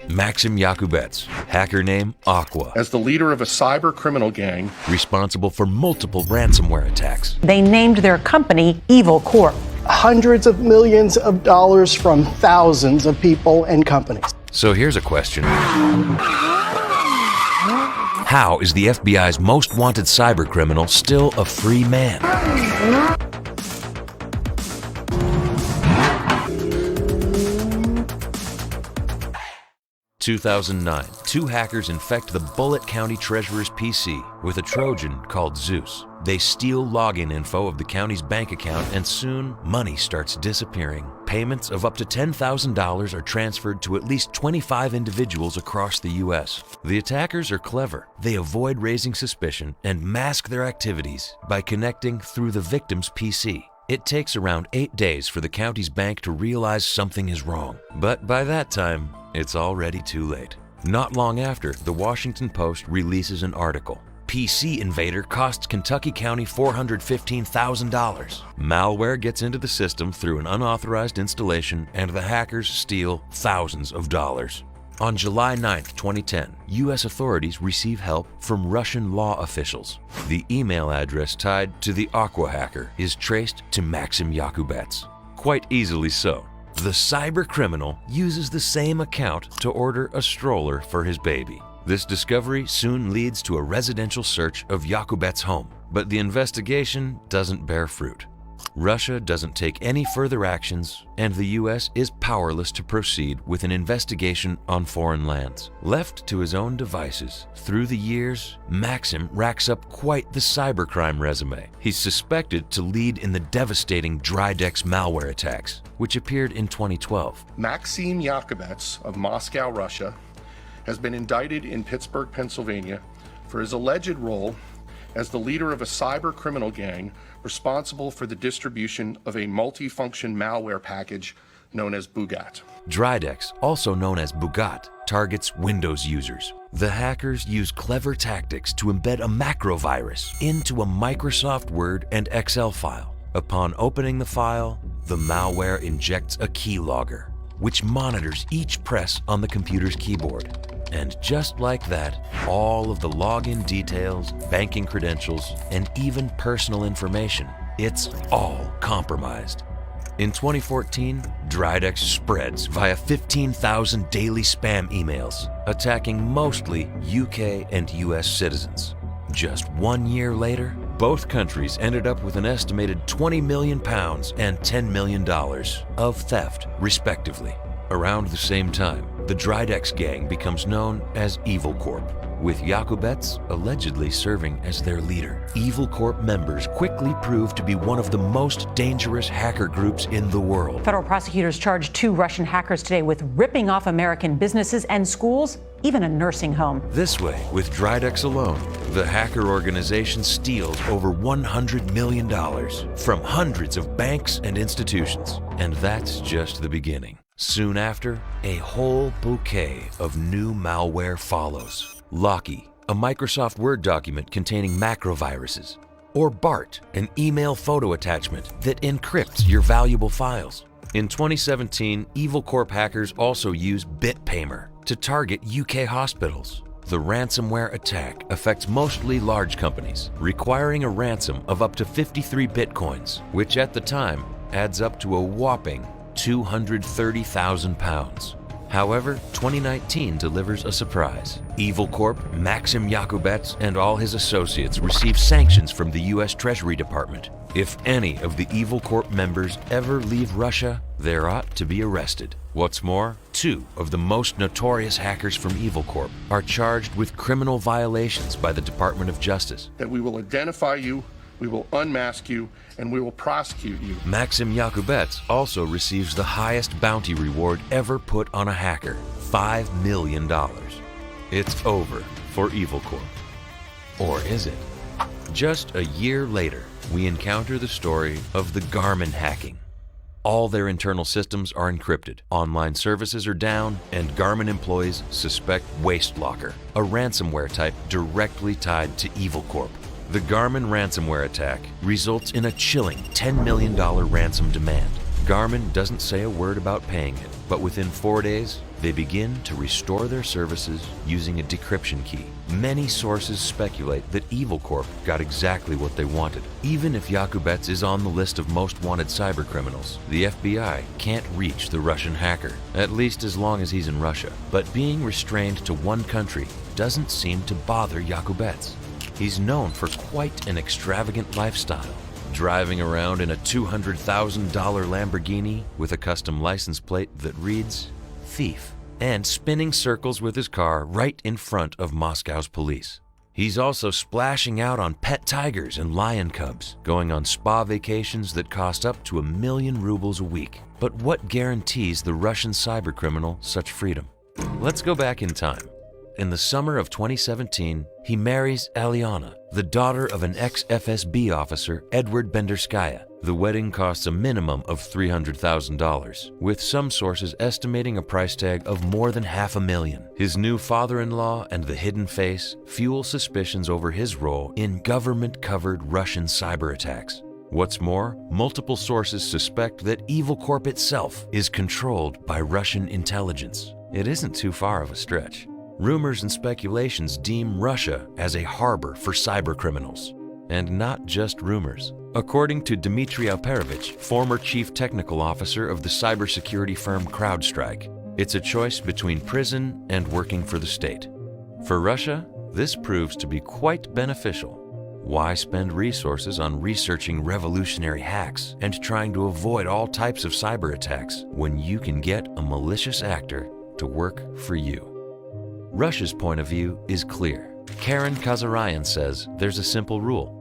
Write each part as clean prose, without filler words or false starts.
Maxim Yakubets, hacker name Aqua. As the leader of a cyber criminal gang Responsible for multiple ransomware attacks. They named their company Evil Corp. Hundreds of millions of dollars from thousands of people and companies. So here's a question. How is the FBI's most wanted cybercriminal still a free man? 2009, two hackers infect the Bullitt County Treasurer's PC with a Trojan called Zeus. They steal login info of the county's bank account, and soon money starts disappearing. Payments of up to $10,000 are transferred to at least 25 individuals across the U.S. The attackers are clever. They avoid raising suspicion and mask their activities by connecting through the victim's PC. It takes around 8 days for the county's bank to realize something is wrong. But by that time, it's already too late. Not long after, the Washington Post releases an article. PC invader costs Kentucky County $415,000. Malware gets into the system through an unauthorized installation, and the hackers steal thousands of dollars. On July 9, 2010, U.S. authorities receive help from Russian law officials. The email address tied to the Aqua hacker is traced to Maxim Yakubets. Quite easily so. The cyber criminal uses the same account to order a stroller for his baby. This discovery soon leads to a residential search of Yakubets' home, but the investigation doesn't bear fruit. Russia doesn't take any further actions, and the U.S. is powerless to proceed with an investigation on foreign lands. Left to his own devices, through the years, Maxim racks up quite the cybercrime resume. He's suspected to lead in the devastating Drydex malware attacks, which appeared in 2012. Maxim Yakubets of Moscow, Russia, has been indicted in Pittsburgh, Pennsylvania for his alleged role as the leader of a cyber criminal gang responsible for the distribution of a multifunction malware package known as Bugat. Drydex, also known as Bugat, targets Windows users. The hackers use clever tactics to embed a macrovirus into a Microsoft Word and Excel file. Upon opening the file, the malware injects a keylogger, which monitors each press on the computer's keyboard. And just like that, all of the login details, banking credentials, and even personal information, it's all compromised. In 2014, Drydex spreads via 15,000 daily spam emails, attacking mostly UK and US citizens. Just 1 year later, both countries ended up with an estimated £20 million and $10 million of theft, respectively. Around the same time, the Drydex gang becomes known as Evil Corp, with Yakubets allegedly serving as their leader. Evil Corp members quickly proved to be one of the most dangerous hacker groups in the world. Federal prosecutors charged 2 Russian hackers today with ripping off American businesses and schools, even a nursing home. This way, with Drydex alone, the hacker organization steals over $100 million from hundreds of banks and institutions. And that's just the beginning. Soon after, a whole bouquet of new malware follows. Locky, a Microsoft Word document containing macroviruses. Or BART, an email photo attachment that encrypts your valuable files. In 2017, Evil Corp hackers also use BitPaymer to target UK hospitals. The ransomware attack affects mostly large companies, requiring a ransom of up to 53 bitcoins, which at the time adds up to a whopping £230,000. However, 2019 delivers a surprise. Evil Corp, Maxim Yakubets, and all his associates receive sanctions from the U.S. Treasury Department. If any of the Evil Corp members ever leave Russia, they ought to be arrested. What's more, 2 of the most notorious hackers from Evil Corp are charged with criminal violations by the Department of Justice. That we will identify you, we will unmask you, and we will prosecute you. Maxim Yakubets also receives the highest bounty reward ever put on a hacker, $5 million. It's over for Evil Corp. Or is it? Just a year later, we encounter the story of the Garmin hacking. All their internal systems are encrypted, online services are down, and Garmin employees suspect WasteLocker, a ransomware type directly tied to Evil Corp. The Garmin ransomware attack results in a chilling $10 million ransom demand. Garmin doesn't say a word about paying it, But within 4 days, they begin to restore their services using a decryption key. Many sources speculate that Evil Corp got exactly what they wanted. Even if Yakubets is on the list of most wanted cybercriminals, the FBI can't reach the Russian hacker, at least as long as he's in Russia. But being restrained to one country doesn't seem to bother Yakubets. He's known for quite an extravagant lifestyle, driving around in a $200,000 Lamborghini with a custom license plate that reads Thief, and spinning circles with his car right in front of Moscow's police. He's also splashing out on pet tigers and lion cubs, going on spa vacations that cost up to 1 million rubles a week. But what guarantees the Russian cybercriminal such freedom? Let's go back in time. In the summer of 2017, he marries Aliana, the daughter of an ex-FSB officer, Edward Benderskaya. The wedding costs a minimum of $300,000, with some sources estimating a price tag of more than $500,000. His new father-in-law and the hidden face fuel suspicions over his role in government-covered Russian cyber attacks. What's more, multiple sources suspect that Evil Corp itself is controlled by Russian intelligence. It isn't too far of a stretch. Rumors and speculations deem Russia as a harbor for cybercriminals. And not just rumors. According to Dmitry Alperovich, former chief technical officer of the cybersecurity firm CrowdStrike, it's a choice between prison and working for the state. For Russia, this proves to be quite beneficial. Why spend resources on researching revolutionary hacks and trying to avoid all types of cyber attacks when you can get a malicious actor to work for you? Russia's point of view is clear. Karen Kazaryan says there's a simple rule.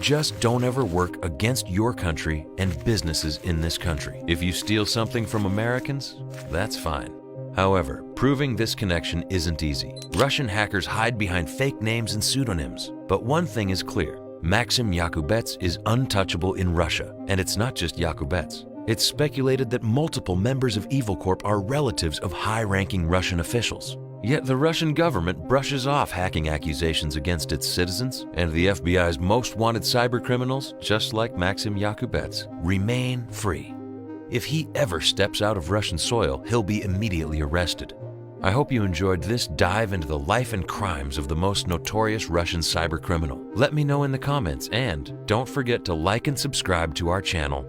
Just don't ever work against your country and businesses in this country. If you steal something from Americans, that's fine. However, proving this connection isn't easy. Russian hackers hide behind fake names and pseudonyms. But one thing is clear. Maxim Yakubets is untouchable in Russia. And it's not just Yakubets. It's speculated that multiple members of Evil Corp are relatives of high-ranking Russian officials. Yet the Russian government brushes off hacking accusations against its citizens, and the FBI's most wanted cybercriminals, just like Maxim Yakubets, remain free. If he ever steps out of Russian soil, he'll be immediately arrested. I hope you enjoyed this dive into the life and crimes of the most notorious Russian cybercriminal. Let me know in the comments, and don't forget to like and subscribe to our channel.